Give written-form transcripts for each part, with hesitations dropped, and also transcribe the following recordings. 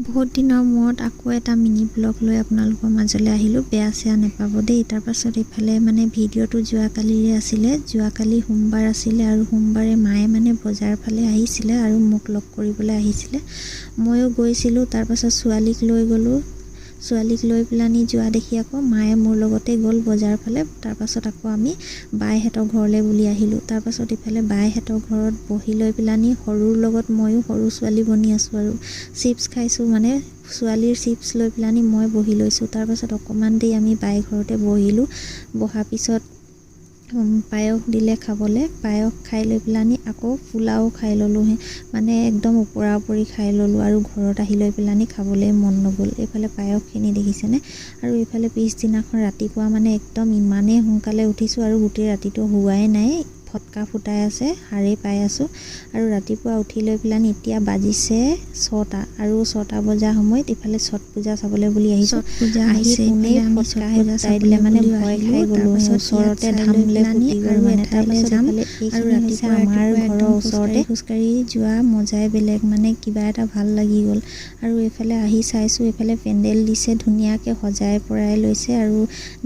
বহুত দিনৰ মূৰত আকৌ এটা মিনি ব্লগ লৈ আপোনালোকৰ মাজলৈ আহিলোঁ। বেয়া চেয়া নেপাব দেই। তাৰপাছত এইফালে মানে ভিডিঅ'টো যোৱাকালিৰে আছিলে। যোৱাকালি সোমবাৰ আছিলে আৰু সোমবাৰে মায়ে মানে বজাৰ ফালে আহিছিলে আৰু মোক লগ কৰিবলৈ আহিছিলে। ময়ো গৈছিলোঁ। তাৰপাছত ছোৱালীক লৈ গ'লোঁ। ছোৱালীক লৈ পেলানি যোৱা দেখি আকৌ মায়ে মোৰ লগতে গ'ল বজাৰ ফালে। তাৰপাছত আকৌ আমি বাইহঁতৰ ঘৰলৈ বুলি আহিলোঁ। তাৰপাছত ইফালে বাইহঁতৰ ঘৰত বহি লৈ পেলানি সৰুৰ লগত ময়ো সৰু ছোৱালী বনি আছোঁ আৰু চিপছ খাইছোঁ। মানে ছোৱালীৰ চিপছ লৈ পেলানি মই বহি লৈছোঁ। তাৰপাছত অকণমান দেৰি আমি বাই ঘৰতে বহিলোঁ। বহাৰ পিছত পায়স দিলে খাবলৈ। পায়স খাই লৈ পেলানি আকৌ পোলাও খাই ল'লোঁ। মানে একদম ওপৰা ওপৰি খাই ল'লোঁ আৰু ঘৰত আহি লৈ পেলানি খাবলৈ মন নগ'ল। এইফালে পায়সখিনি দেখিছেনে। আৰু এইফালে পিছদিনাখন ৰাতিপুৱা মানে একদম ইমানেই সোনকালে উঠিছোঁ আৰু গোটেই ৰাতিটো হোৱাই নাই। ফটকা ফুটাই আছে, সাৰেই পাই আছোঁ। আৰু ৰাতিপুৱা উঠি লৈ পেলানি এতিয়া বাজিছে 6টা আৰু 6টা বজাৰ সময়ত ইফালে ছট পূজা চাবলৈ বুলি আহিছোঁ। পূজা আহি পোনেই ফটকা ফুটাই দিলে মানে ভয় খাই গ'লোঁ। ওচৰতে ধামলে ফুটি গ'ল মানে। তাৰপাছত ইফালে আৰু ৰাতিপুৱা আমাৰ ঘৰৰ ওচৰতে খোজকাঢ়ি যোৱা মজাই বেলেগ। মানে কিবা এটা ভাল লাগি গ'ল। আৰু এইফালে আহি চাইছোঁ, এইফালে পেণ্ডেল দিছে, ধুনীয়াকৈ সজাই পৰাই লৈছে আৰু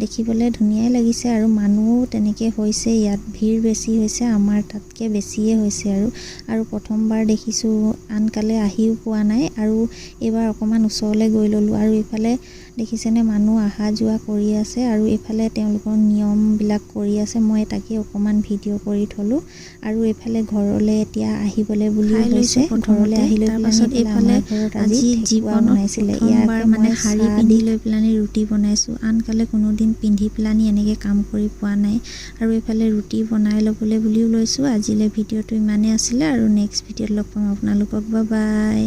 দেখিবলৈ ধুনীয়াই লাগিছে। আৰু মানুহো তেনেকৈ হৈছে, ইয়াত ভিৰ বেছি হৈছে, আমাৰ তাতকৈ বেছিয়ে হৈছে আৰু প্ৰথমবাৰ দেখিছোঁ। আনকালে আহিও পোৱা নাই আৰু এইবাৰ অকণমান ওচৰলৈ গৈ ল'লোঁ। আৰু এইফালে দেখিছেনে মানুহ অহা যোৱা কৰি আছে আৰু এইফালে তেওঁলোকৰ নিয়মবিলাক কৰি আছে। মই তাকে অকণমান ভিডিঅ' কৰি থলোঁ। আৰু এইফালে ঘৰলৈ এতিয়া আহিবলৈ বুলি হৈছে। ঘৰলৈ আহি লৈ তাৰপাছত এইফালে আজি জীৱনত বনাইছিলে। প্ৰথমবাৰ মানে শাৰী পিন্ধি লৈ পেলানি ৰুটি বনাইছোঁ। আনকালে কোনোদিন পিন্ধি পেলানি এনেকৈ কাম কৰি পোৱা নাই। আৰু এইফালে ৰুটি বনাই ল'বলৈ বুলিও লৈছোঁ। আজিলৈ ভিডিঅ'টো ইমানেই আছিলে আৰু নেক্সট ভিডিঅ'ত লগ পাম আপোনালোকক। Bye bye.